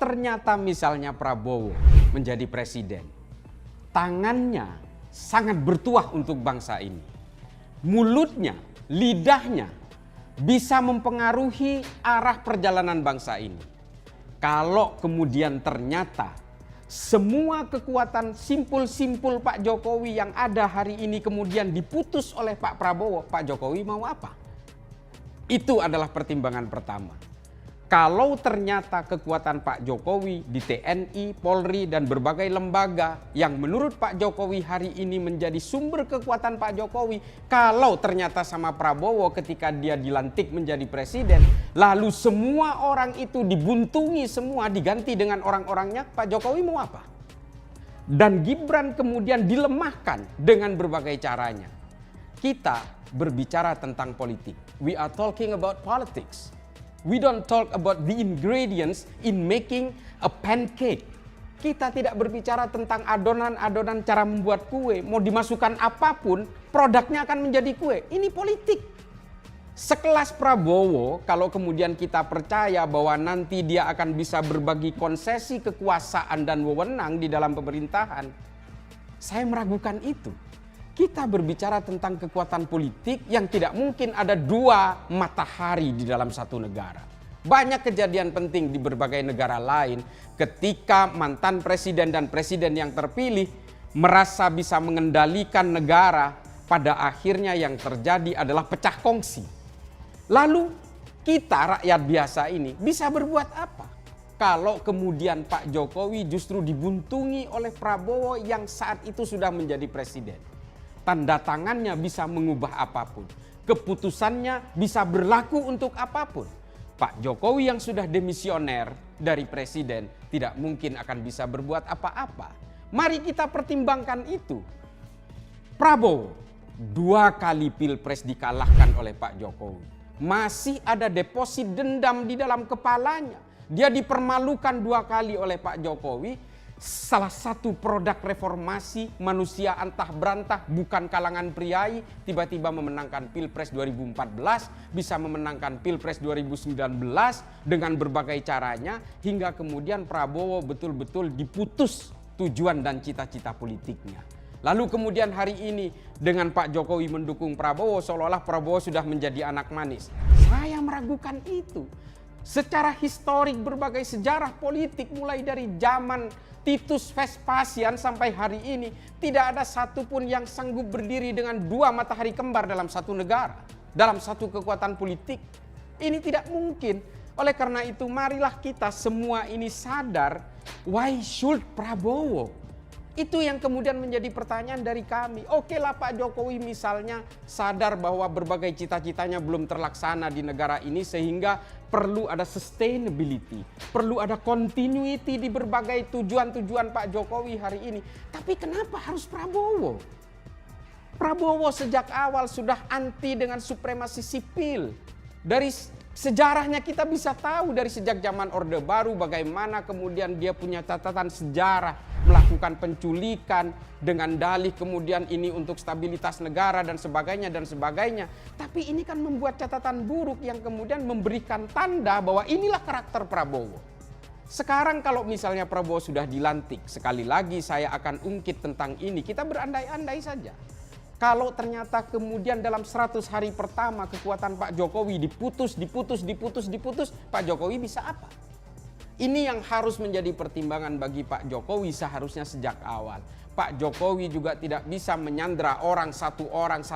ternyata misalnya Prabowo menjadi presiden, tangannya sangat bertuah untuk bangsa ini. Mulutnya, lidahnya bisa mempengaruhi arah perjalanan bangsa ini. Kalau kemudian ternyata semua kekuatan simpul-simpul Pak Jokowi yang ada hari ini kemudian diputus oleh Pak Prabowo, Pak Jokowi mau apa? Itu adalah pertimbangan pertama. Kalau ternyata kekuatan Pak Jokowi di TNI, Polri, dan berbagai lembaga yang menurut Pak Jokowi hari ini menjadi sumber kekuatan Pak Jokowi, kalau ternyata sama Prabowo ketika dia dilantik menjadi presiden, lalu semua orang itu dibuntungi semua, diganti dengan orang-orangnya, Pak Jokowi mau apa? Dan Gibran kemudian dilemahkan dengan berbagai caranya. Kita berbicara tentang politik. We are talking about politics. We don't talk about the ingredients in making a pancake. Kita tidak berbicara tentang adonan-adonan cara membuat kue. Mau dimasukkan apapun, produknya akan menjadi kue. Ini politik. Sekelas Prabowo, kalau kemudian kita percaya bahwa nanti dia akan bisa berbagi konsesi kekuasaan dan wewenang di dalam pemerintahan, saya meragukan itu. Kita berbicara tentang kekuatan politik yang tidak mungkin ada dua matahari di dalam satu negara. Banyak kejadian penting di berbagai negara lain ketika mantan presiden dan presiden yang terpilih merasa bisa mengendalikan negara, pada akhirnya yang terjadi adalah pecah kongsi. Lalu kita rakyat biasa ini bisa berbuat apa? Kalau kemudian Pak Jokowi justru dibuntungi oleh Prabowo yang saat itu sudah menjadi presiden. Tanda tangannya bisa mengubah apapun. Keputusannya bisa berlaku untuk apapun. Pak Jokowi yang sudah demisioner dari presiden tidak mungkin akan bisa berbuat apa-apa. Mari kita pertimbangkan itu. Prabowo 2 kali pilpres dikalahkan oleh Pak Jokowi. Masih ada deposit dendam di dalam kepalanya. Dia dipermalukan 2 kali oleh Pak Jokowi. Salah satu produk reformasi manusia antah berantah bukan kalangan priai tiba-tiba memenangkan Pilpres 2014, bisa memenangkan Pilpres 2019 dengan berbagai caranya hingga kemudian Prabowo betul-betul diputus tujuan dan cita-cita politiknya. Lalu kemudian hari ini dengan Pak Jokowi mendukung Prabowo seolah-olah Prabowo sudah menjadi anak manis. Saya meragukan itu. Secara historik berbagai sejarah politik mulai dari zaman Titus Vespasian sampai hari ini tidak ada satupun yang sanggup berdiri dengan 2 matahari kembar dalam satu negara, dalam satu kekuatan politik. Ini tidak mungkin. Oleh karena itu marilah kita semua ini sadar, why should Prabowo? Itu yang kemudian menjadi pertanyaan dari kami. Oke lah Pak Jokowi misalnya sadar bahwa berbagai cita-citanya belum terlaksana di negara ini sehingga perlu ada sustainability. Perlu ada continuity di berbagai tujuan-tujuan Pak Jokowi hari ini. Tapi kenapa harus Prabowo? Prabowo sejak awal sudah anti dengan supremasi sipil. Dari sejarahnya kita bisa tahu dari sejak zaman Orde Baru bagaimana kemudian dia punya catatan sejarah melakukan penculikan dengan dalih kemudian ini untuk stabilitas negara dan sebagainya dan sebagainya. Tapi ini kan membuat catatan buruk yang kemudian memberikan tanda bahwa inilah karakter Prabowo. Sekarang kalau misalnya Prabowo sudah dilantik, sekali lagi saya akan ungkit tentang ini, kita berandai-andai saja. Kalau ternyata kemudian dalam 100 hari pertama kekuatan Pak Jokowi diputus, Pak Jokowi bisa apa? Ini yang harus menjadi pertimbangan bagi Pak Jokowi seharusnya sejak awal. Pak Jokowi juga tidak bisa menyandra satu orang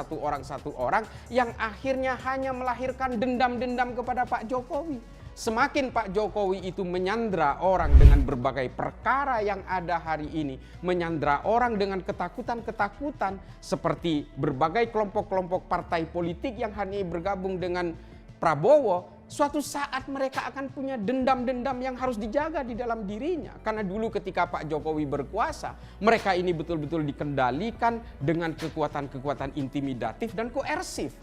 yang akhirnya hanya melahirkan dendam-dendam kepada Pak Jokowi. Semakin Pak Jokowi itu menyandra orang dengan berbagai perkara yang ada hari ini, menyandra orang dengan ketakutan-ketakutan seperti berbagai kelompok-kelompok partai politik yang hari ini bergabung dengan Prabowo, suatu saat mereka akan punya dendam-dendam yang harus dijaga di dalam dirinya. Karena dulu ketika Pak Jokowi berkuasa, mereka ini betul-betul dikendalikan dengan kekuatan-kekuatan intimidatif dan koersif.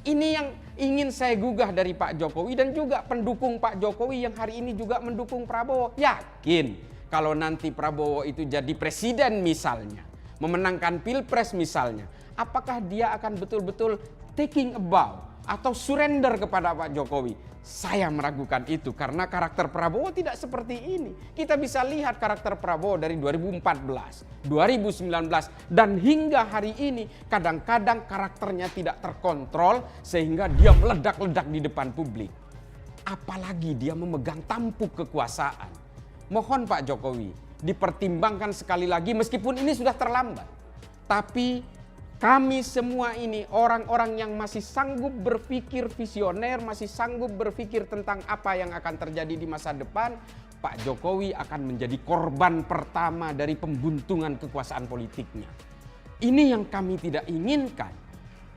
Ini yang ingin saya gugah dari Pak Jokowi dan juga pendukung Pak Jokowi yang hari ini juga mendukung Prabowo. Yakin kalau nanti Prabowo itu jadi presiden misalnya, memenangkan Pilpres misalnya, apakah dia akan betul-betul taking a bow, atau surrender kepada Pak Jokowi. Saya meragukan itu karena karakter Prabowo tidak seperti ini. Kita bisa lihat karakter Prabowo dari 2014, 2019 dan hingga hari ini kadang-kadang karakternya tidak terkontrol sehingga dia meledak-ledak di depan publik. Apalagi dia memegang tampuk kekuasaan. Mohon Pak Jokowi dipertimbangkan sekali lagi meskipun ini sudah terlambat. Tapi kami semua ini orang-orang yang masih sanggup berpikir visioner, masih sanggup berpikir tentang apa yang akan terjadi di masa depan. Pak Jokowi akan menjadi korban pertama dari pembuntungan kekuasaan politiknya. Ini yang kami tidak inginkan.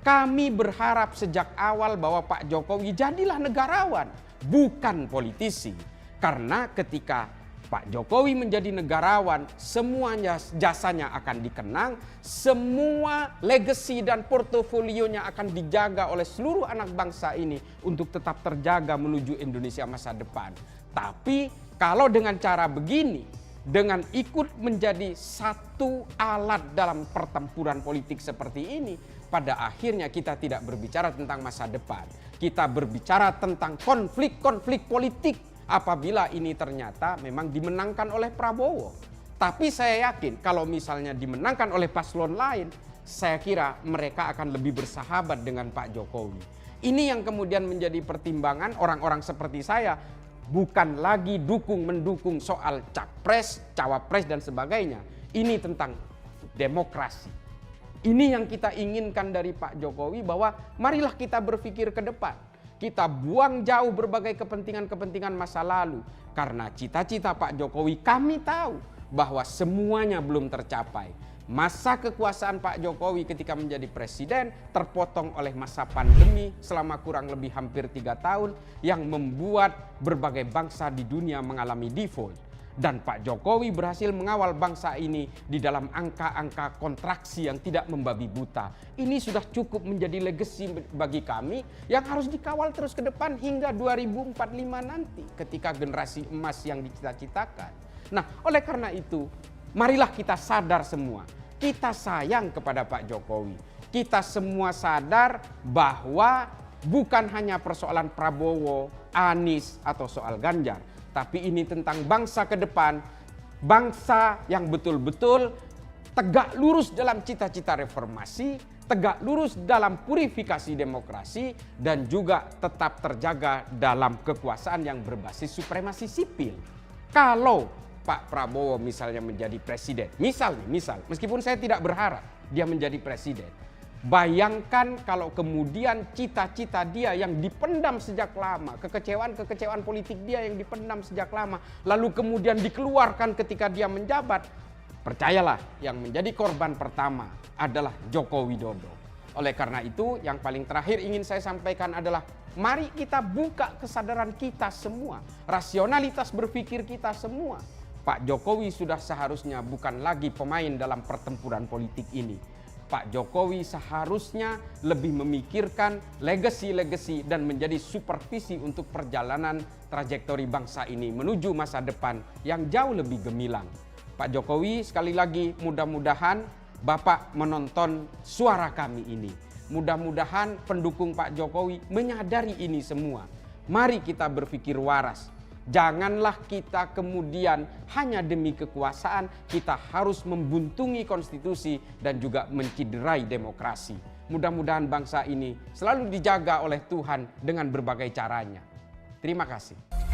Kami berharap sejak awal bahwa Pak Jokowi jadilah negarawan, bukan politisi. Karena ketika Pak Jokowi menjadi negarawan, semuanya jasanya akan dikenang, semua legacy dan portofolionya akan dijaga oleh seluruh anak bangsa ini untuk tetap terjaga menuju Indonesia masa depan. Tapi kalau dengan cara begini, dengan ikut menjadi satu alat dalam pertempuran politik seperti ini, pada akhirnya kita tidak berbicara tentang masa depan. Kita berbicara tentang konflik-konflik politik. Apabila ini ternyata memang dimenangkan oleh Prabowo. Tapi saya yakin kalau misalnya dimenangkan oleh paslon lain, saya kira mereka akan lebih bersahabat dengan Pak Jokowi. Ini yang kemudian menjadi pertimbangan orang-orang seperti saya. Bukan lagi mendukung soal capres, cawapres dan sebagainya. Ini tentang demokrasi. Ini yang kita inginkan dari Pak Jokowi, bahwa marilah kita berpikir ke depan. Kita buang jauh berbagai kepentingan-kepentingan masa lalu. Karena cita-cita Pak Jokowi kami tahu bahwa semuanya belum tercapai. Masa kekuasaan Pak Jokowi ketika menjadi presiden terpotong oleh masa pandemi selama kurang lebih hampir 3 tahun yang membuat berbagai bangsa di dunia mengalami default. Dan Pak Jokowi berhasil mengawal bangsa ini di dalam angka-angka kontraksi yang tidak membabi buta. Ini sudah cukup menjadi legacy bagi kami yang harus dikawal terus ke depan hingga 2045 nanti ketika generasi emas yang dicita-citakan. Nah, oleh karena itu, marilah kita sadar semua. Kita sayang kepada Pak Jokowi. Kita semua sadar bahwa bukan hanya persoalan Prabowo, Anies, atau soal Ganjar. Tapi ini tentang bangsa ke depan, bangsa yang betul-betul tegak lurus dalam cita-cita reformasi, tegak lurus dalam purifikasi demokrasi, dan juga tetap terjaga dalam kekuasaan yang berbasis supremasi sipil. Kalau Pak Prabowo misalnya menjadi presiden, misal, meskipun saya tidak berharap dia menjadi presiden, bayangkan kalau kemudian cita-cita dia yang dipendam sejak lama, kekecewaan politik dia yang dipendam sejak lama, lalu kemudian dikeluarkan ketika dia menjabat, percayalah yang menjadi korban pertama adalah Joko Widodo. Oleh karena itu, yang paling terakhir ingin saya sampaikan adalah mari kita buka kesadaran kita semua, rasionalitas berpikir kita semua. Pak Jokowi sudah seharusnya bukan lagi pemain dalam pertempuran politik ini. Pak Jokowi seharusnya lebih memikirkan legacy dan menjadi supervisi untuk perjalanan trajektori bangsa ini menuju masa depan yang jauh lebih gemilang. Pak Jokowi, sekali lagi mudah-mudahan Bapak menonton suara kami ini. Mudah-mudahan pendukung Pak Jokowi menyadari ini semua. Mari kita berpikir waras. Janganlah kita kemudian hanya demi kekuasaan kita harus membuntungi konstitusi dan juga menciderai demokrasi. Mudah-mudahan bangsa ini selalu dijaga oleh Tuhan dengan berbagai caranya. Terima kasih.